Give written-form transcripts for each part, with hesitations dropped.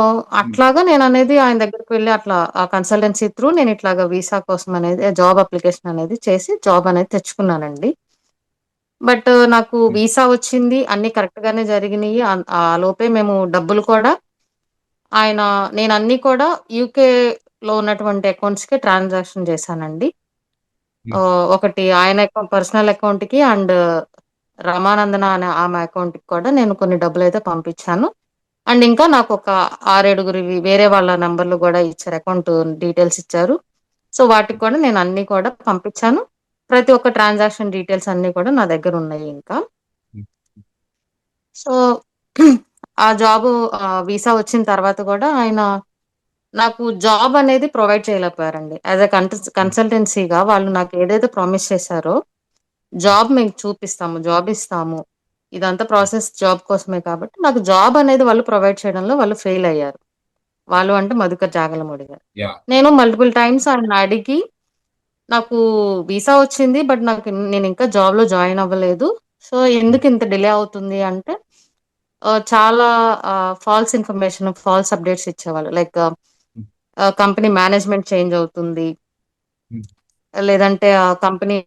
హ్మ్. అట్లాగా నేననేది ఆయన దగ్గరికి వెళ్లి అట్లా ఆ కన్సల్టెన్సీ త్రూ నేనిట్లాగా వీసా కోసం అనేది జాబ్ అప్లికేషన్ అనేది చేసి జాబ్ అనేది తెచ్చుకున్నానండి. బట్ నాకు హ్మ్. వీసా వచ్చింది. అన్నీ కరెక్ట్‌గానే జరిగినియి. ఆ లోపే మేము డబ్బులు కూడా ఆయన నేనన్నీ కూడా యూకేలో ఉన్నటువంటి అకౌంట్స్‌కే ట్రాన్సాక్షన్ చేశానండి. హ్మ్. ఒకటి ఆయన పర్సనల్ అకౌంట్‌కి అండ్ రమానందన అనే ఆమె అకౌంట్‌కి కూడా నేను కొన్ని డబ్బులైతే పంపించాను. అండ్ ఇంకా నాకొక 6, 7గురివి వేరే వాళ్ళ నంబర్‌లు గూడా ఇచ్చారు. అకౌంట్ డీటెయిల్స్ ఇచ్చారు. సో, వాటికి కూడా నేను అన్నీ కూడా పంపించాను. ప్రతి ఒక్క ట్రాన్సాక్షన్ డీటెయిల్స్ అన్నీ కూడా నా దగ్గరున్నాయి ఇంకా. హ్మ్. సో, ఆ జాబు వీసా వచ్చిన తర్వాత గూడా ఆయన నాకు జాబ్ అనేది ప్రొవైడ్ చేయలేకపోయారండి. యాస్ ఎ హ్మ్. కన్సల్టెన్సీగా వాళ్ళు నాకు ఏదైతే ప్రామిస్ చేశారో, జాబ్ మీకు చూపిస్తాము, జాబ్ ఇస్తాము. ఇదంతా ప్రాసెస్ జాబ్ కోసమే కాబట్టి, నాకు జాబ్ అనేది వాళ్ళు ప్రొవైడ్ చేయడంలో వాళ్ళు ఫెయిల్ అయ్యారు. వాళ్ళు అంటే మధుకర్ జాగలమూడి గారు. యాహ్! నేను మల్టిపుల్ టైమ్స్ ఆయన్ని అడిగి, నాకు వీసా వచ్చింది. బట్ నేనింకా జాబ్‌లో జాయిన్ అవ్వలేదు. సో, హ్మ్. ఎందుకింత డిలే అవుతుంది అంటే, చాలా ఫాల్స్ ఇన్ఫర్మేషన్, ఫాల్స్ అప్డేట్స్ ఇచ్చేవాళ్ళు. లైక్ హ్మ్. కంపెనీ మేనేజ్‌మెంట్ చేంజ్ అవుతుంది. హ్మ్. లేదంటే ఆ కంపెనీ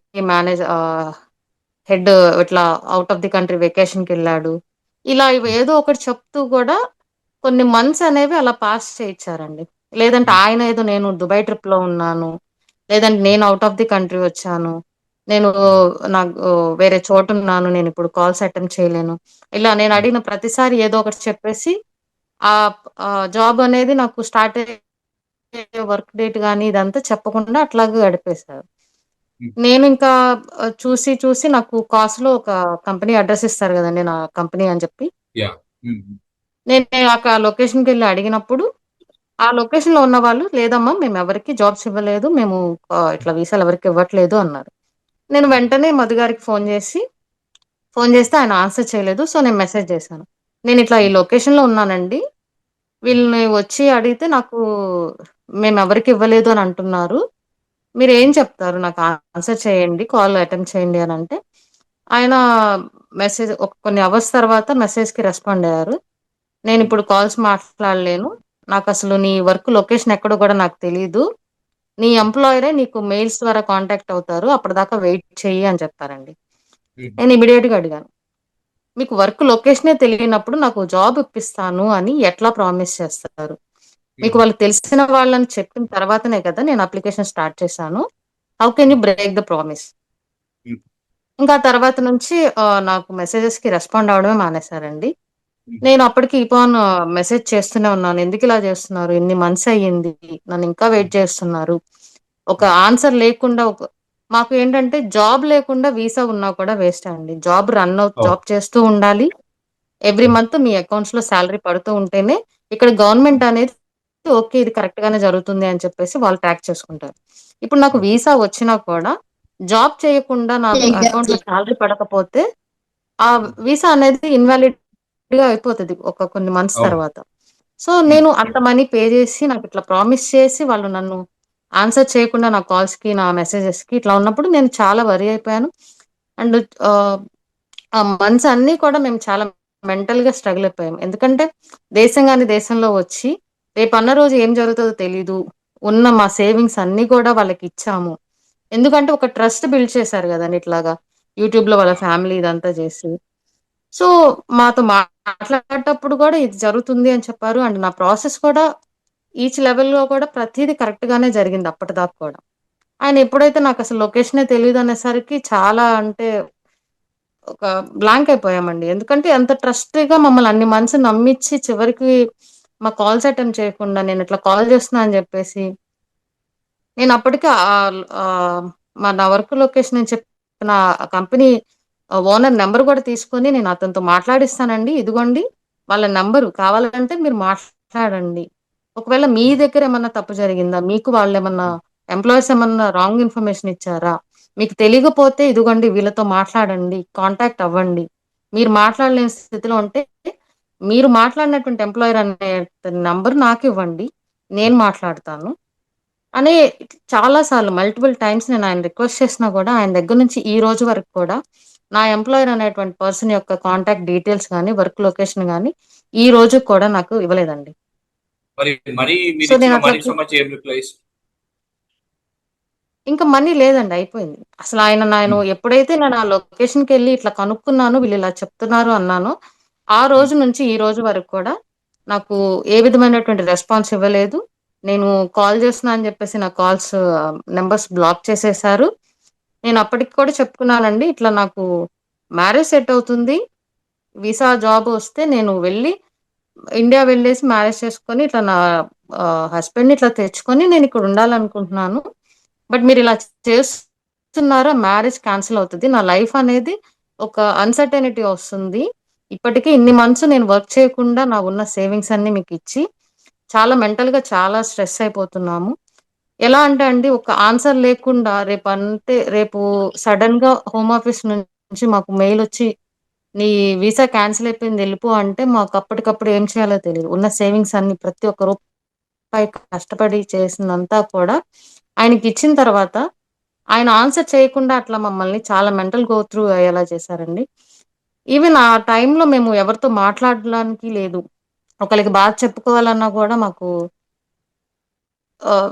హెడ్ ఇట్లా ఔట్ ఆఫ్ ది కంట్రీ వెకేషన్‌కెళ్ళాడు. ఇలా హ్మ్. ఏదో ఒకటి చెప్తూ గూడా కొన్ని మంత్స్ అనేవి అలా పాస్ చేయిచ్చారండి. లేదంటే హ్మ్. ఆయన ఏదో నేను దుబాయ్ ట్రిప్‌లో ఉన్నాను. లేదంటే హ్మ్. నేను ఔట్ ఆఫ్ ది కంట్రీ వచ్చాను. నేను హ్మ్. నాకు వేరే చోటున్నాను. నేనిప్పుడు కాల్స్ అటెంప్ట్ చేయలేను. ఇలా నేను హ్మ్. అడిగిన ప్రతిసారి ఏదో ఒకటి చెప్పేసి జాబ్ అనేది నాకు స్టార్ట్ అయ్యే వర్క్ డేట్ గాని ఇదంతా చెప్పకుండా అట్లాగే గడిపేశారు. హ్మ్. నేనింకా చూసి నాకు కాస్ట్‌లో ఒక కంపెనీ అడ్రెస్ ఇస్తారు గదండీ! నా కంపెనీ అని చెప్పి. యాహ్! హ్మ్. హ్మ్. నేను ఆ లొకేషన్‌కెళ్ళి అడిగినప్పుడు, ఆ లొకేషన్‌లో ఉన్నవాళ్ళు లేదమ్మా మేమెవరికీ జాబ్స్ ఇవ్వలేదు. మేము ఇట్లా వీసాలు ఎవరికీ ఇవ్వట్లేదు అన్నారు. నేను హ్మ్. వెంటనే మధు గారికి ఫోను చేస్తే ఆయన ఆన్సర్ చేయలేదు. సో, నేను మెసేజ్ చేశాను. నేనిట్లా ఈ హ్మ్. లొకేషన్‌లో ఉన్నానండి. హ్మ్. వీళ్ళని వచ్చి అడిగితే నాకు మేమెవరికీ ఇవ్వలేదు అని అంటున్నారు. మీరేం హ్మ్. చెప్తారు? నాకు ఆన్సర్ చేయండి. కాల్ అటెంప్ట్ చేయండి అనంటే, ఆయన కొన్ని అవర్స్ తర్వాత మెసేజ్‌కి రెస్పాండ్ అయ్యారు. హ్మ్. నేనిప్పుడు కాల్స్ మాట్లాడలేను. నాకసలు నీ వర్క్ లొకేషన్ ఎక్కడో గూడా నాకు తెలీదు. నీ హ్మ్. ఎంప్లాయరే నీకు మెయిల్స్ ద్వారా కాంటాక్ట్ అవుతారు. అప్పటిదాకా వెయిట్ చెయ్యి అని చెప్పారండి. హ్మ్. నేను ఇమ్మీడియేట్‌గా అడిగాను. మీకు వర్క్ లొకేషనే తెలియనప్పుడు నాకు జాబ్ ఇప్పిస్తాను అని ఎట్లా ప్రామిస్ చేస్తారు? మీకు హ్మ్. వాళ్ళు తెలిసిన వాళ్ళని చెప్పిన తర్వాతనే కదా నేను అప్లికేషన్ స్టార్ట్ చేశాను. హౌ కెన్ యూ హ్మ్. Break the promise? హ్మ్. ఇంకా తర్వాత నుంచి నాకు మెసేజెస్‌కి రెస్పాండ్ అవ్వడమే మానేశారండి. హ్మ్. నేను అప్పటికి మెసేజ్ చేస్తూనే ఉన్నాను. ఎందుకిలా చేస్తున్నారు? ఇన్ని మంత్స్ అయ్యింది. నన్నింకా వెయిట్ హ్మ్. చేస్తున్నారు. ఒక హ్మ్. ఆన్సర్ లేకుండా మాకు ఏంటంటే జాబ్ లేకుండా వీసా ఉన్నా కూడా వేస్టే అండి. అవును. జాబ్ చేస్తూ ఉండాలి. ఎవ్రీ హ్మ్. మంత్ మీ అకౌంట్స్‌లో సాలరీ పడుతూ ఉంటేనే ఇక్కడ గవర్నమెంట్ హ్మ్. అనేది ఓకే. ఇది కరెక్ట్ గానే జరుగుతుంది అని చెప్పేసి వాళ్ళు ట్రాక్ చేసుకుంటారు. ఇప్పుడు నాకు హ్మ్. వీసా వచ్చినా కూడా జాబ్ చేయకుండా నా ఎగ్జామ్స్ అకౌంట్‌లో సాలరీ పడకపోతే ఆ హ్మ్. వీసా అనేది ఇన్‌వాలిడ్‌గా అయిపోతది. కొన్ని మంత్స్ అవును. తర్వాత. సో, హ్మ్. నేను అంత మనీ పే చేసి నాకిట్లా ప్రామిస్ చేసి వాళ్ళు నన్ను ఆన్సర్ చేయకుండా నా కాల్స్‌కి, నా మెసేజెస్‌కి ఇట్లా ఉన్నప్పుడు నేను చాలా వరీ అయిపోయాను. అండ్ ఆహ్, ఆ మంత్స్ అన్నీ కూడా మేము చాలా మెంటల్‌గా స్ట్రగుల్ అయిపోయాం. ఎందుకంటే దేశం గాని దేశంలో వచ్చి రేపన్న రోజు ఏం జరుగుతదో తెలీదు. ఉన్న మా సేవింగ్స్ అన్నీ కూడా వాళ్ళకిచ్చాము. ఎందుకంటే ఒక ట్రస్ట్ బిల్డ్ చేశారు గదండీ! ఇట్లాగా యూట్యూబ్‌లో వాళ్ళ యాహ్! ఫ్యామిలీ ఇదంతా జేసి. సో, మాతో మాట్లాడేటప్పుడు గూడా ఇది జరుగుతుంది అని చెప్పారు. అండ్ నా ప్రాసెస్ కూడా ఈచ్ లెవెల్‌లో కూడా ప్రతీదీ కరెక్ట్‌గానే జరిగింది అప్పటిదాకా కూడా. ఆయన ఎప్పుడైతే నాకసలు లొకేషనే తెలీదనేసరికి చాలా అంటే ఒక బ్లాంక్ అయిపోయామండి. ఎందుకంటే అంత ట్రస్టీగా మమ్మల్ని అన్ని మంత్స్ నమ్మిచ్చి చివరికి మా కాల్స్ అటెంప్ట్ చేయకుండా నేనిట్లా కాల్ చేస్తున్నా అని జెప్పేసి నేనప్పటికి నా వర్క్ లొకేషన్ నేను చెప్పిన కంపెనీ ఓనర్ నంబర్ గూడా తీసుకొని నేను అతనితో మాట్లాడిస్తానండి. ఇదిగోండి వాళ్ళ నంబరు. కావాలంటే మీరు మాట్లాడండి. ఒకవేళ మీ హ్మ్. దగ్గర ఏమన్నా తప్పు జరిగిందా? మీకు వాళ్ళేమన్నా హ్మ్. ఎంప్లాయీస్ ఏమన్నా రాంగ్ ఇన్ఫర్మేషన్ ఇచ్చారా? మీకు తెలియకపోతే ఇదిగోండి వీళ్ళతో మాట్లాడండి. కాంటాక్ట్ అవ్వండి. మీరు మాట్లాడలేని స్థితిలో ఉంటే మీరు మాట్లాడినటువంటి ఎంప్లాయర్ అనే నంబర్ నాకివ్వండి. నేను మాట్లాడతాను. అని చాలా సార్లు మల్టిపుల్ టైమ్స్ నేను ఆయన రిక్వెస్ట్ చేసినా గూడా, ఆయన దగ్గర నుంచి ఈ రోజు వరకు కూడా, నా ఎంప్లాయర్ అనేటువంటి పర్సన్ యొక్క కాంటాక్ట్ డీటెయిల్స్ గాని, వర్క్ లొకేషన్ గాని, ఈ రోజుకి కూడా నాకు ఇవ్వలేదండి. మరి మనీ సో మీరిచ్చిన నేను అట్లా మనీకి సంబంధించి ఏం రిప్లైస్? ఇంకా మనీ లేదండి, అయిపోయింది. అసలు నేను హ్మ్. ఎప్పుడైతే నేను ఆ లొకేషన్‌కి వెళ్లి ఇట్లా కనుక్కున్నాను, వీళ్ళు ఇలా చెప్తున్నారు అన్నానో, ఆ హ్మ్. రోజు నుంచి ఈ రోజు వరకు కూడా నాకు ఏ విధమైనటువంటి రెస్పాన్స్ ఇవ్వలేదు. నేను కాల్ చేస్తున్నా అని చెప్పేసి నా కాల్స్ నంబర్స్ బ్లాక్ చేసేశారు. నేను అప్పటికి కూడా చెప్పుకున్నానండి, ఇట్లా నాకు మ్యారేజ్ సెట్ అవుతుంది. వీసా జాబ్ వస్తే నేను వెళ్ళి ఇండియా వెళ్ళేసి మ్యారేజ్ చేసుకొని ఇట్లా నా హస్బెండ్‌ని ఇట్లా తెచ్చుకొని నేను ఇక్కడ ఉండాలనుకుంటున్నాను. బట్ మీరిలా చేస్తున్నారా, మ్యారేజ్ క్యాన్సిల్ అవుతది. నా లైఫ్ అనేది ఒక అన్‌సర్టెనిటీ వస్తుంది. ఇప్పటికి ఇన్ని మంత్స్ నేను వర్క్ చేయకుండా నా ఉన్న సేవింగ్స్ అన్నీ మీకిచ్చి, చాలా మెంటల్‌గా చాలా స్ట్రెస్ అయిపోతున్నాము. ఎలా అంటే అండి, ఒక ఆన్సర్ లేకుండా రేపు సడెన్‌గా హోమ్ ఆఫీస్ నుంచి మాకు మెయిలొచ్చి, "నీ వీసా క్యాన్సిల్ అయిపోయింది ఎళ్ళిపో" అంటే మాకు అప్పటికప్పుడు ఏం చేయాలో తెలీదు. ఉన్న సేవింగ్స్ అన్నీ ప్రతి ఒక్క రూపాయి కష్టపడి చేసిందంతా కూడా ఆయనకిచ్చిన తర్వాత ఆయన ఆన్సర్ చేయకుండా అట్లా మమ్మల్ని చాలా మెంటల్ గో త్రూ అయ్యేలా చేశారండి. ఈవెన్ ఆ టైంలో మేము ఎవరితో మాట్లాడడానికి లేదు. ఒకళ్ళకి బాధ చెప్పుకోవాలన్నా గూడా మాకు ఆహ్,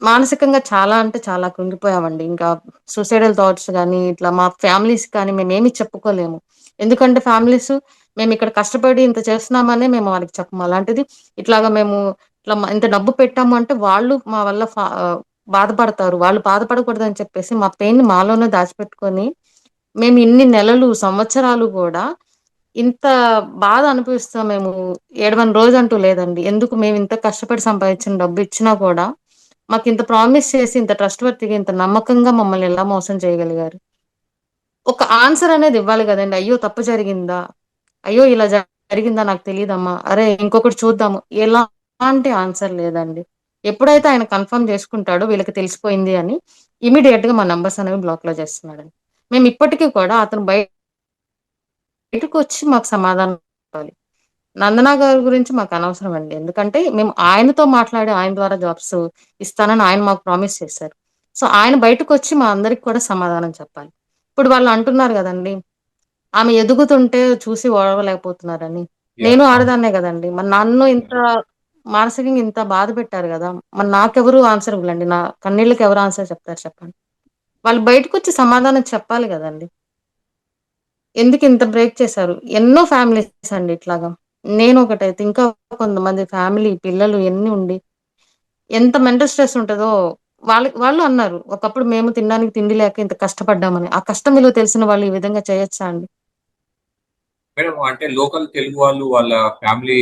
మానసికంగా చాలా అంటే చాలా కృంగిపోయామండి. ఇంకా సూసైడల్ థాట్స్ గాని, ఇట్లా మా ఫ్యామిలీస్ కానీ మేమేమి చెప్పుకోలేము. ఎందుకంటే ఫ్యామిలీస్ మేమిక్కడ కష్టపడి ఇంత చేస్తున్నామనే మేము వాళ్ళకి చెప్పము. అలాంటిది ఇట్లాగా మేము ఇంత డబ్బు పెట్టాము అంటే వాళ్ళు మా వల్ల బాధపడతారు. వాళ్ళు బాధపడకూడదని చెప్పేసి మా పెయిన్‌ని మాలోనే దాచిపెట్టుకొని, మేము ఇన్ని నెలలు, సంవత్సరాలు గూడా ఇంత బాధ అనుభవిస్తాం మేము. ఏడవని రోజంటూ లేదండి. ఎందుకు మేమింత కష్టపడి సంపాదించిన డబ్బు ఇచ్చినా కూడా, మాకింత ప్రామిస్ చేసి, ఇంత ట్రస్ట్‌వర్తీగా, ఇంత నమ్మకంగా మమ్మల్ని ఎలా మోసం చేయగలిగారు? ఒక ఆన్సర్ అనేది ఇవ్వాలి గదండీ! అయ్యో! తప్పు జరిగిందా? అయ్యో! ఇలా జరిగిందా నాకు తెలీదమ్మా. అరే! ఇంకొకటి చూద్దాము. ఎలాంటి ఆన్సర్ లేదండి. ఎప్పుడైతే ఆయన కన్ఫర్మ్ జేసుకుంటాడో వీళ్ళకి తెలిసిపోయింది అని, ఇమ్మీడియేట్‌గా మా నంబర్స్ అనేవి బ్లాక్‌లో చేస్తున్నాడండి. మేము ఇప్పటికి కూడా అతను బయటకొచ్చి మాకు సమాధానం చెప్పాలి. నందన గారి గురించి మాకనవసరం అండి. ఎందుకంటే మేము ఆయనతో మాట్లాడి ఆయన ద్వారా జాబ్స్ ఇస్తానని ఆయన మాకు ప్రామిస్ చేశారు. సో, ఆయన బయటకొచ్చి మా అందరికి కూడా సమాధానం చెప్పాలి. ఇప్పుడు వాళ్ళు అంటున్నారు గదండీ! ఆమె ఎదుగుతుంటే చూసి ఓర్వలేకపోతున్నారని. యాహ్! నేను అవును. ఆడదాన్నే గదండీ! మరి నన్ను ఇంత మానసికంగా ఇంత బాధ పెట్టారు గదా! మరి నాకెవరు ఆన్సర్ ఇవ్వలండి. నా కన్నీళ్ళకి ఎవరు ఆన్సర్ చెప్తారు చెప్పండి? వాళ్ళు బయటకొచ్చి సమాధానం చెప్పాలి గదండీ! ఎందుకింత బ్రేక్ చేశారు? ఎన్నో ఫ్యామిలీస్ అండి ఇట్లాగా. నేనొకటైతే ఇంకా కొంతమంది ఫ్యామిలీ, పిల్లలు ఎన్ని ఉండి ఎంత మెంటల్ స్ట్రెస్ ఉంటదో వాళ్ళు అన్నారు. ఒకప్పుడు మేము తినడానికి తిండి లేక ఇంత కష్టపడ్డామని. ఆ కష్టం విలువ తెలిసిన వాళ్ళు ఈ విధంగా చేయొచ్చా అండి? మేడం అంటే లోకల్ తెలుగు వాళ్ళు వాళ్ళ ఫ్యామిలీ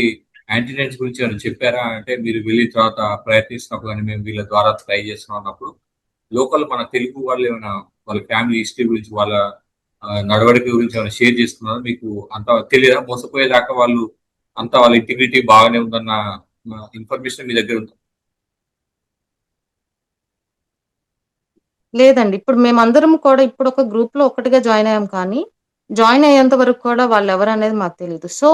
యాంటీనెడ్స్ గురించి ఏమైనా చెప్పారా? అంటే మీరు వెళ్ళిన తర్వాత ప్రయత్నిస్తున్నప్పుడు గాని, మేము వీళ్ళ ద్వారా ట్రై చేస్తున్నాం అన్నప్పుడు, లోకల్ మన తెలుగు వాళ్ళు ఏమైనా వాళ్ళ ఫ్యామిలీ హిస్టరీ గురించి, వాళ్ళ నడవడిక గురించి ఏమైనా షేర్ చేసుకున్నారా? మీకు అంత తెలీదా? మోసపోయేదాకా వాళ్ళు అంతా వాళ్ళ ఇంటిగ్రిటీ బాగానే ఉందన్న ఇన్ఫర్మేషన్ మీ దగ్గర ఉందా? లేదండి. ఇప్పుడు మేమందరం కూడా ఇప్పుడొక గ్రూప్‌లో ఒక్కటిగా జాయిన్ అయ్యాం కానీ, జాయిన్ అయ్యేంత వరకు కూడా వాళ్ళెవరనేది మాకు తెలీదు. సో,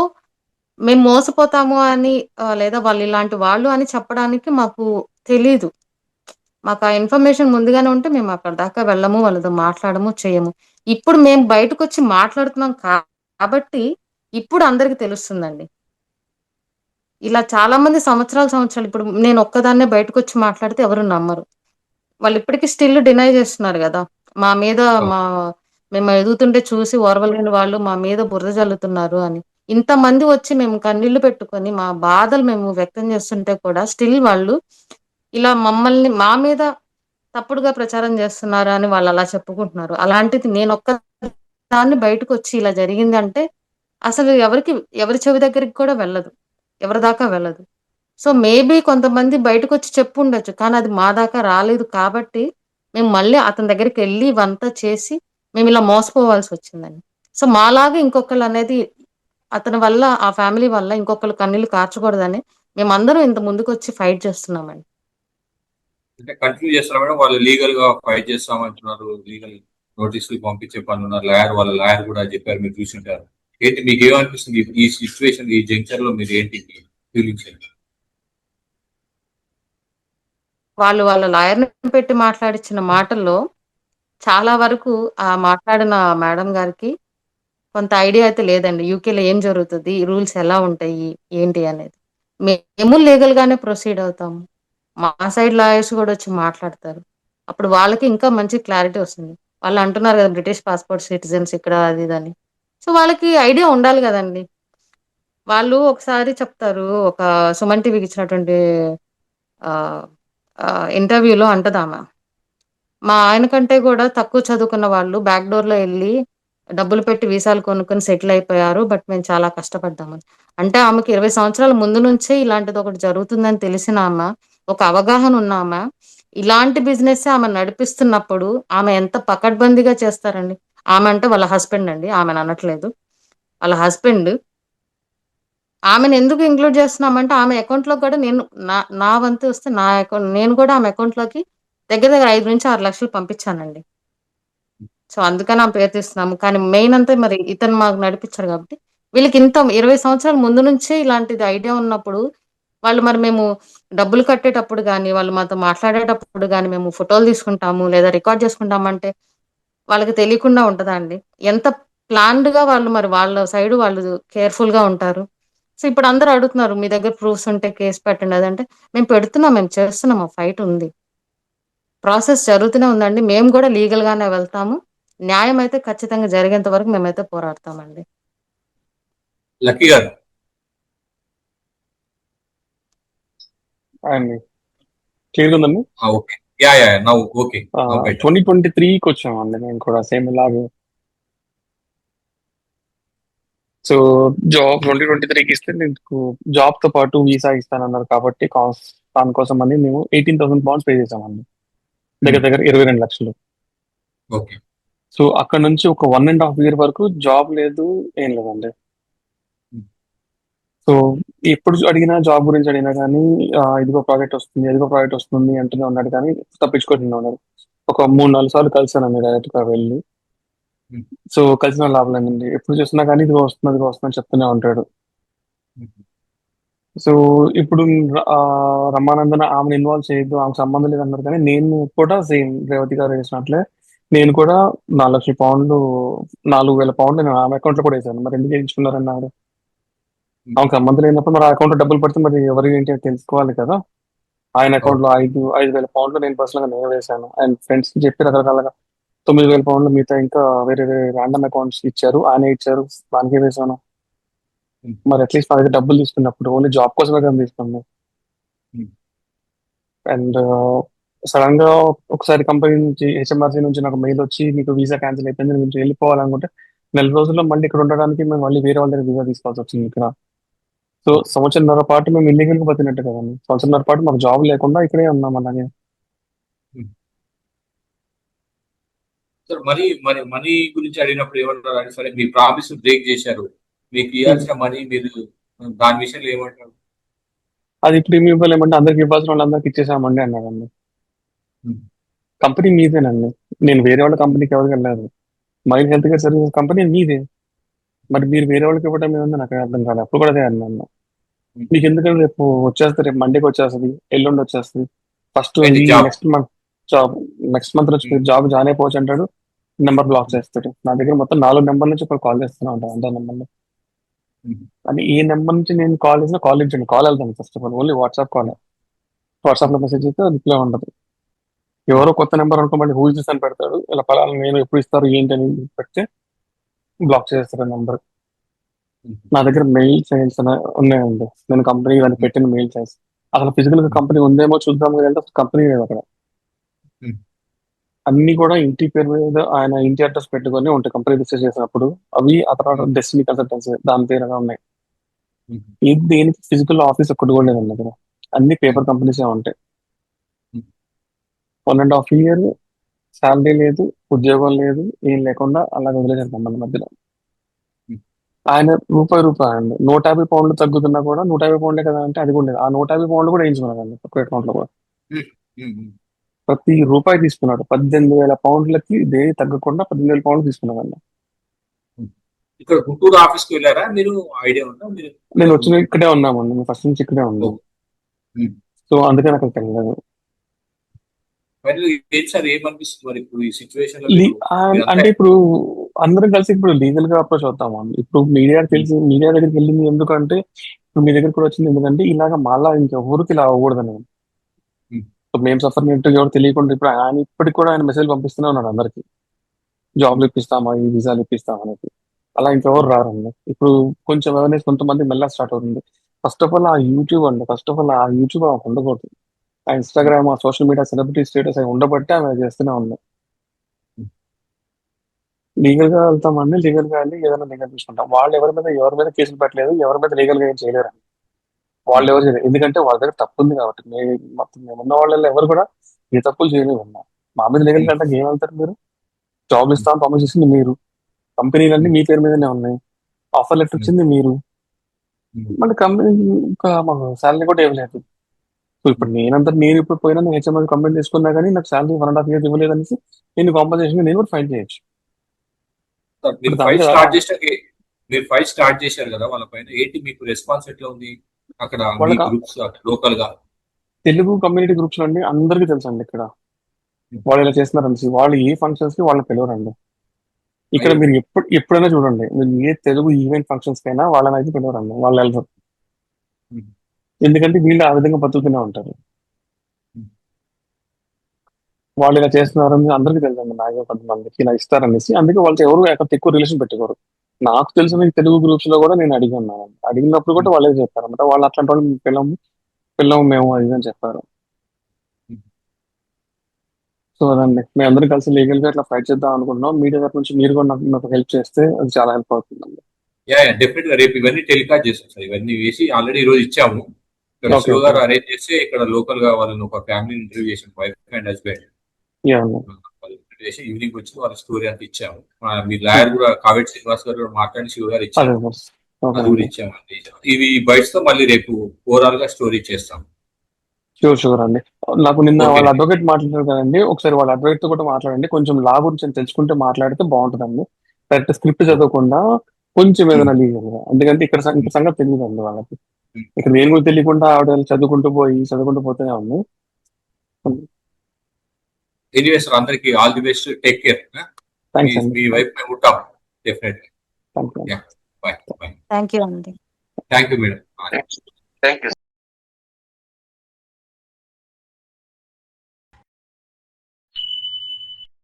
మేము మోసపోతాము అని లేదా వాళ్ళిలాంటి వాళ్ళు అని చెప్పడానికి మాకు తెలీదు. మాకా ఇన్ఫర్మేషన్ ముందుగానే ఉంటే మేమక్కడి దాకా వెళ్ళము, వాళ్ళతో మాట్లాడము, చెయ్యము. ఇప్పుడు మేము బయటకొచ్చి మాట్లాడుతున్నాం కాబట్టి, ఇప్పుడు అందరికి తెలుస్తుందండి. ఇలా చాలా మంది సంవత్సరాలు ఇప్పుడు నేనొక్కదాన్నే బయటకొచ్చి మాట్లాడితే ఎవరు నమ్మరు. వాళ్ళిప్పటికి స్టిల్ డినై జేస్తున్నారు గదా! మా మీద అవును. మా మేము ఎదుగుతుంటే చూసి ఓర్వలేని వాళ్ళు మా మీద బురద జల్లుతున్నారు అని. ఇంతమంది వచ్చి మేము కన్నీళ్లు పెట్టుకొని మా బాధలు మేము వ్యక్తం చేస్తుంటే కూడా స్టిల్ వాళ్ళు ఇలా మా మీద తప్పుడుగా ప్రచారం జేస్తున్నారు అని వాళ్ళలా చెప్పుకుంటున్నారు. అలాంటిది నేనొక్కదాన్ని బయటకొచ్చి ఇలా జరిగిందంటే అసలు ఎవరి చెవి దగ్గరికి కూడా వెళ్ళదు. ఎవరి దాకా వెళ్ళదు. సో, మేబీ కొంతమంది బయటకొచ్చి చెప్పుండొచ్చు. కానీ అది మా దాకా రాలేదు కాబట్టి, మేము మళ్ళీ అతని దగ్గరికెళ్ళి ఇవంతా చేసి, మేమిలా మోసపోవాల్సొచ్చిందండి. సో, మాలాగా ఇంకొకళ్ళనేది అతని వల్ల, ఆ ఫ్యామిలీ వల్ల ఇంకొకళ్ళు కన్నీళ్లు కార్చకూడదని మేమందరం ఇంత ముందుకొచ్చి ఫైట్ చేస్తున్నామండి. అంటే కంటిన్యూ చేస్తారా మేడం? వాళ్ళు లీగల్‌గా ఫైట్ చేస్తామంటున్నారు. లీగల్ నోటీసులు పంపించే పనున్నారు. వాళ్ళ లాయర్ గూడా చెప్పారు మీరు చూసుంటారు. ఏంటి మీకేమనిపిస్తుంది? ఈ సిట్యుయేషన్ ఈ జంక్షన్‌లో మీరు ఏంటి మీ ఫీలింగ్స్ ఏంటి? వాళ్ళు వాళ్ళ లాయర్‌ని పెట్టి మాట్లాడిచ్చిన మాటల్లో చాలా వరకు ఆ మాట్లాడిన మేడం గారికి కొంత ఐడియా అయితే లేదండి. యూకేలో ఏం జరుగుతది? రూల్స్ ఎలా ఉంటాయి? ఏంటి అనేది. మేము లీగల్ గానే ప్రొసీడ్ అవుతాము. మా సైడ్ లాయర్స్ కూడా వచ్చి మాట్లాడతారు. అప్పుడు వాళ్ళకి ఇంకా మంచి క్లారిటీ వస్తుంది. వాళ్ళు అంటున్నారు కదా బ్రిటిష్ పాస్పోర్ట్ సిటిజన్స్ ఇక్కడ అది ఇది అని. సో వాళ్ళకి ఐడియా ఉండాలి కదండి. వాళ్ళు ఒకసారి చెప్తారు, ఒక సుమన్ టీవీకి ఇచ్చినటువంటి ఇంటర్వ్యూలో అంటదామె, మా ఆయన కంటే కూడా తక్కువ చదువుకున్న వాళ్ళు బ్యాక్ డోర్ లో వెళ్ళి డబ్బులు పెట్టి వీసాలు కొనుక్కొని సెటిల్ అయిపోయారు, బట్ మేము చాలా కష్టపడ్డామని. అంటే ఆమెకి 20 సంవత్సరాల ముందు నుంచే ఇలాంటిది ఒకటి జరుగుతుందని తెలిసిన ఆమె, ఒక అవగాహన ఉన్న ఆమె, ఇలాంటి బిజినెస్ ఆమె నడిపిస్తున్నప్పుడు ఆమె ఎంత పకడ్బందీగా చేస్తారండి. ఆమె అంటే వాళ్ళ హస్బెండ్ అండి, ఆమెను అనట్లేదు, వాళ్ళ హస్బెండ్. ఆమెను ఎందుకు ఇంక్లూడ్ చేస్తున్నామంటే ఆమె అకౌంట్ లో కూడా నేను నా వంతు వస్తే నా అకౌంట్ నేను కూడా ఆమె అకౌంట్ లోకి దగ్గర దగ్గర 5 నుంచి 6 లక్షలు పంపించానండి. సో అందుకని ఆమె పేరు తీస్తున్నాము. కానీ మెయిన్ అంతా మరి ఇతను మాకు నడిపించారు కాబట్టి వీళ్ళకి ఇంత 20 సంవత్సరాల ముందు నుంచే ఇలాంటిది ఐడియా ఉన్నప్పుడు వాళ్ళు మరి మేము డబ్బులు కట్టేటప్పుడు కానీ వాళ్ళు మాతో మాట్లాడేటప్పుడు కానీ మేము ఫోటోలు తీసుకుంటాము లేదా రికార్డ్ చేసుకుంటామంటే వాళ్ళకి తెలియకుండా ఉంటుందా అండి? ఎంత ప్లాన్డ్ గా వాళ్ళు మరి వాళ్ళ సైడ్ వాళ్ళు కేర్ఫుల్ గా ఉంటారు. సో ఇప్పుడు అందరూ అడుగుతున్నారు మీ దగ్గర ప్రూఫ్స్ ఉంటే కేసు పెట్టండి అదంటే, మేము పెడుతున్నాం, మేము చేస్తున్నాము, ఫైట్ ఉంది, ప్రాసెస్ జరుగుతూనే ఉందండి. మేము కూడా లీగల్ గానే వెళ్తాము. న్యాయం అయితే ఖచ్చితంగా జరిగేంత వరకు మేమైతే పోరాడతామండి. లక్కీ గారు అండి క్లియర్ ఉందండి. Okay, ya ya now okay, now better. 2023కి వచ్చామండి మేము కూడా సేమ్ ఇలాగే. సో జాబ్ 2023కి ఇస్తే మీకు జాబ్ తో పాటు వీసా ఇస్తానన్నారు కాబట్టి దానికోసం అని మేము 18,000 pounds పే చేసామండి, దగ్గర దగ్గర 22 లక్షలు. ఓకే, సో అక్కడ నుంచి ఒక 1.5 year వరకు జాబ్ లేదు, ఏం లేదండి. సో ఎప్పుడు అడిగినా జాబ్ గురించి అడిగినా కానీ ఇదిగో ప్రాజెక్ట్ వస్తుంది, ఎదిగో ప్రాజెక్ట్ వస్తుంది అంటూనే ఉన్నాడు కానీ తప్పించుకుంటూనే ఉన్నాడు. ఒక 3-4 సార్లు కలిసానండి డైరెక్ట్ గా వెళ్ళి. సో కలిసిన లాభం లేదండి, ఎప్పుడు చూసినా కానీ ఇదిగో వస్తుంది చెప్తూనే ఉంటాడు. సో ఇప్పుడు రమానందన ఆమెను ఇన్వాల్వ్ చేయొద్దు, ఆమెకు సంబంధం లేదు అన్నారు కానీ నేను కూడా సేమ్ రేవతి గారు వేసినట్లే నేను కూడా 4 లక్షల పౌండ్లు 4,000 పౌండ్లు నేను ఆమె అకౌంట్ లో కూడా వేసాను. మరి ఎందుకు వేయించుకున్నారని ఆవిడ, ఆమెకు సంబంధం లేనప్పుడు మరి ఆ అకౌంట్ లో డబ్బులు పడితే మరి ఎవరు ఏంటి అని తెలుసుకోవాలి కదా. ఆయన అకౌంట్ లో 5,000 పౌండ్లు నేను పర్సనల్ గా నేను వేసాను. అండ్ ఫ్రెండ్స్ కి చెప్పి రకరకాలుగా 9,000 పౌండ్లు మిగతా ఇంకా వేరే వేరే ర్యాండమ్ అకౌంట్స్ ఇచ్చారు, ఆయన ఇచ్చారు, దానికే వేసాను. మరి అట్లీస్ట్ నా దగ్గర డబ్బులు తీసుకున్నప్పుడు ఓన్లీ జాబ్ కోసమే కదా తీసుకున్నాను. అండ్ సడన్ గా ఒకసారి కంపెనీ నుంచి హెచ్ఎంఆర్సీ నుంచి నాకు మెయిల్ వచ్చి మీకు వీసా క్యాన్సిల్ అయిపోయింది, మీరు వెళ్ళిపోవాలనుకుంటే 4 రోజుల్లో మళ్ళీ ఇక్కడ ఉండడానికి మేము మళ్ళీ వేరే వాళ్ళ దగ్గర వీసా తీసుకోవాల్సి వచ్చింది ఇక్కడ. సో 1.5 సంవత్సరం పాటు మేము ఇల్లీగల్ గా బతినట్టు కదండి. 1.5 సంవత్సరం పాటు మాకు జాబ్ లేకుండా ఇక్కడే ఉన్నాం అలాగే. సార్ మనీ మనీ గురించి అడిగినప్పుడు ఏమంటారు అంటే, సరే మీ ప్రామిస్ బ్రేక్ చేశారు, మీకు ఇవ్వాల్సిన మనీ మీరు దాని విషయంలో ఏమంటారు? అది ఇప్పుడు ఏమి ఇవ్వలేమంటే అందరికి ఇవ్వాల్సిన వాళ్ళందరికి ఇచ్చేసామండి అన్నారండి. కంపెనీ మీదేనండి, నేను వేరే వాళ్ళ కంపెనీకి ఎవరికి వెళ్ళలేదు. Mind health care services company మీదే, మరి మీరు వేరే వాళ్ళకి ఇవ్వడం ఏముంది నాకు అర్థం కాదు. అప్పుడు కూడా అదే అన్నాను, మీకు ఎందుకంటే రేపు వచ్చేస్తుంది, రేపు మండేకి వచ్చేస్తుంది, ఎల్లుండి వచ్చేస్తుంది, ఫస్ట్ నెక్స్ట్ మంత్ నుంచి మీరు జాబ్ జాయిన్ అయిపోవచ్చు అంటాడు, నెంబర్ బ్లాక్ చేస్తాడు. నా దగ్గర మొత్తం 4 నెంబర్ నుంచి ఇప్పుడు కాల్ చేస్తున్నా ఉంటాను అంతే నెంబర్లో. అని ఏ నెంబర్ నుంచి నేను కాల్ చేసినా కాల్ ఇచ్చండి, కాల్ వెళ్తాను first of all, only WhatsApp call. WhatsApp లో మెసేజ్ అయితే రిప్లై ఉండదు. ఎవరో కొత్త నెంబర్ అనుకో మళ్ళీ హూ ఇస్ అని పెడతాడు, ఇలా పలానా నేను ఎప్పుడు ఇస్తారు ఏంటి అని పెడితే బ్లాక్ చేస్తాడు నెంబర్. నా దగ్గర మెయిల్ సైన్స్ ఉన్నాయండి, నేను కంపెనీ దాన్ని పెట్టిన మెయిల్ సైన్స్. అసలు ఫిజికల్ గా కంపెనీ ఉందేమో చూద్దాం కదా అంటే కంపెనీ లేదు అక్కడ. అన్ని కూడా ఇంటి పేరు మీద ఆయన ఇంటి అడ్రస్ పెట్టుకొని ఉంటాయి కంపెనీ రిజిస్టర్ చేసినప్పుడు. అవి ఆ తర్వాత డెస్టినీ కన్సల్టెన్సీ దాని పేరుగా ఉన్నాయి. ఇది దేనికి ఫిజికల్ ఆఫీస్ ఒక్కటి కూడా లేదండి దగ్గర, అన్ని పేపర్ కంపెనీసే ఉంటాయి. 1.5 year శాలరీ లేదు, ఉద్యోగం లేదు, ఏం లేకుండా అలా వదిలేసారు మమ్మల్ని మధ్యలో. ఆయన రూపాయి అండి, 150 పౌండ్లు తగ్గుతున్నా కూడా 150 పౌండ్లే కదా అంటే అది కూడా లేదు. ఆ 150 పౌండ్లు కూడా వేయించుకున్నారండి ఒక్క అకౌంట్ లో కూడా. ప్రతి రూపాయి తీసుకున్నాడు. 18,000 పౌండ్లకి దేని తగ్గకుండా 18,000 పౌండ్లు తీసుకున్నాడండి. ఇక్కడ గుంటూరు ఆఫీస్ కి వెళ్ళారా మీరు? ఐడియా ఉందా? నేను వచ్చిన ఇక్కడే ఉన్నామండి, మేము ఫస్ట్ నుంచి ఇక్కడే ఉన్నాం. సో అందుకని అక్కడికి వెళ్ళలేదు. ఏమనిపిస్తుంది మరి ఇప్పుడు ఈ సిచ్యువేషన్? అంటే ఇప్పుడు అందరం కలిసి ఇప్పుడు లీగల్ గా అప్రోచ్ అవుతాము. ఇప్పుడు మీడియా తెలిసి మీడియా దగ్గరికి వెళ్ళింది ఎందుకంటే ఇప్పుడు మీ దగ్గర కూడా వచ్చింది ఎందుకంటే ఇలాగ మళ్ళా ఇంకెవరికి ఇలా అవ్వకూడదని. Hmm. సో మేము సఫర్ నెట్ ఎవరు తెలియకుండా ఇప్పుడు ఆయన ఇప్పటికి కూడా ఆయన మెసేజ్ పంపిస్తూనే ఉన్నాడు అందరికి, జాబ్లు ఇప్పిస్తామా, ఈ వీసాలు ఇప్పిస్తామా అనేది. అలా ఇంకెవరు రారండి. ఇప్పుడు కొంచెం అవేర్నెస్ కొంతమంది మెల్ల స్టార్ట్ అవుతుంది. ఫస్ట్ ఆఫ్ ఆల్ ఆ యూట్యూబ్ అండి, ఫస్ట్ ఆఫ్ ఆల్ ఆ యూట్యూబ్ ఆమె ఉండకూడదు. ఆ ఇన్స్టాగ్రామ్, ఆ సోషల్ మీడియా, సెలబ్రిటీ స్టేటస్ అవి ఉండబట్టే ఆమె చేస్తూనే ఉంది. లీగల్ గా వెళ్తామండి, లీగల్ గా వెళ్ళి ఏదైనా లీగల్ తీసుకుంటాం. వాళ్ళు ఎవరి మీద కేసులు పెట్టలేదు, ఎవరి మీద లీగల్ గా ఏం చేయలేరు. వాళ్ళు ఎవరు చేయలేదు, ఎందుకంటే వాళ్ళ దగ్గర తప్పు ఉంది కాబట్టి. మొత్తం మేమున్న వాళ్ళలో ఎవరు కూడా ఏ తప్పులు చేయలేదు అన్న. మా మీద లీగల్ గా ఏం వెళ్తారు మీరు? జాబ్ ఇస్తాం ప్రామిస్ చేసింది మీరు, కంపెనీలన్నీ మీ పేరు మీదనే ఉన్నాయి, ఆఫర్ లెటర్ ఇచ్చింది మీరు, మళ్ళీ కంపెనీ ఇంకా మాకు శాలరీ కూడా ఇవ్వలేదు. సో ఇప్పుడు నేను ఇప్పుడు పోయినా నేను హెచ్ఎంఐ కంప్లైంట్ తీసుకున్నా కానీ నాకు శాలరీ 1.5 years ఇవ్వలేదు అనేసి నేను కాంపన్సేషన్ నేను కూడా ఫైన్ చేయొచ్చు. మీరు ఇప్పుడు ఫైట్ దానికి స్టార్ట్ చేసాక మీరు ఫైట్ స్టార్ట్ చేశారు కదా వాళ్ళ పైన, ఏంటి మీకు రెస్పాన్స్ ఎట్లా ఉంది అక్కడ మీ వాళ్ళకి గ్రూప్స్ లోకల్ గా? తెలుగు కమ్యూనిటీ గ్రూప్స్ లో అండి అందరికీ తెలుసండి ఇక్కడ వాళ్ళు ఇలా చేస్తున్నారని. వాళ్ళు ఏ ఫంక్షన్స్ కి వాళ్ళని పిలవరండి. ఇక్కడ మీరు ఎప్పుడైనా చూడండి, మీరు ఏ తెలుగు ఈవెంట్ ఫంక్షన్స్ కైనా వాళ్ళని అయితే పిలవరండి, వాళ్ళు వెళ్ళరు. ఎందుకంటే వీళ్ళు ఆ విధంగా బతుకుతూనే ఉంటారు. వాళ్ళు ఇలా చేస్తున్నారని అందరికీ తెలుసండి, నాకు కొంతమందికి ఇలా ఇస్తారనేసి. అందుకే వాళ్ళతో ఎవరు ఎక్కువ రిలేషన్ పెట్టుకోరు. నాకు తెలిసిన ఈ తెలుగు గ్రూప్స్ లో కూడా నేను అడిగినాను, అడిగినప్పుడు కూడా వాళ్ళే చెప్పారు అనమాట, వాళ్ళు అట్లాంటి వాళ్ళు పిల్లము మేము అది అని చెప్పారు. సో అదండి, మేము అందరం కలిసి లీగల్ గా ఇట్లా ఫైట్ చేద్దాం అనుకుంటున్నాం. మీడియా తరఫు నుంచి మీరు కూడా నాకు హెల్ప్ చేస్తే అది చాలా హెల్ప్ అవుతుందండి. డెఫినెట్ గా రేపు ఇవన్నీ టెలికాస్ట్ చేస్తాం సార్. ఇవన్నీ వేసి ఆల్రెడీ ఈ రోజు ఇచ్చాము. ఇక్కడ Okay, శివ గారు okay. అరేంజ్ చేస్తే ఇక్కడ లోకల్ గా వాళ్ళని ఒక ఫ్యామిలీ ఇంటర్వ్యూ చేసాం, వైఫ్ అండ్ హస్బెండ్. Yeah, అన్న. చేసి ఈవినింగ్ వచ్చి వాళ్ళ స్టోరీ అంతా ఇచ్చాము. మీ లాయర్ కూడా కావేటి శ్రీనివాస్ గారు కూడా మాట్లాడి శివ గారు అదే ఇచ్చాము, సార్. ఓకే అది కూడా అండి. ఇచ్చామండి. ఇవి బైట్స్ తో మళ్ళీ రేపు ఓవరాల్ గా స్టోరీ చేస్తాం. షూర్ అండి. నాకు నిన్న Okay. వాళ్ళ అడ్వకేట్ మాట్లాడారు కదండి, ఒకసారి వాళ్ళ అడ్వకేట్ తో కూడా మాట్లాడండి. కొంచెం లా గురించి తెలుసుకుంటే మాట్లాడితే బాగుంటుందండి. డైరెక్ట్ స్క్రిప్ట్ చదవకుండా కొంచెం ఏదైనా లీగల్ గా, ఎందుకంటే ఇక్కడ సంగతి తెలియదండి వాళ్ళకి. ఇక్కడ నేను కూడా తెలియకుండా ఆవిడ చదువుకుంటూ పోతూనే ఉంది. ఎనీవే సార్, అందరికి all the best, take care. Thanks అండి. మీ వైఫ్ మేము ఉంటాం definitely. Thank you. Bye bye. Thank you అండి. Thank you madam. Thank you.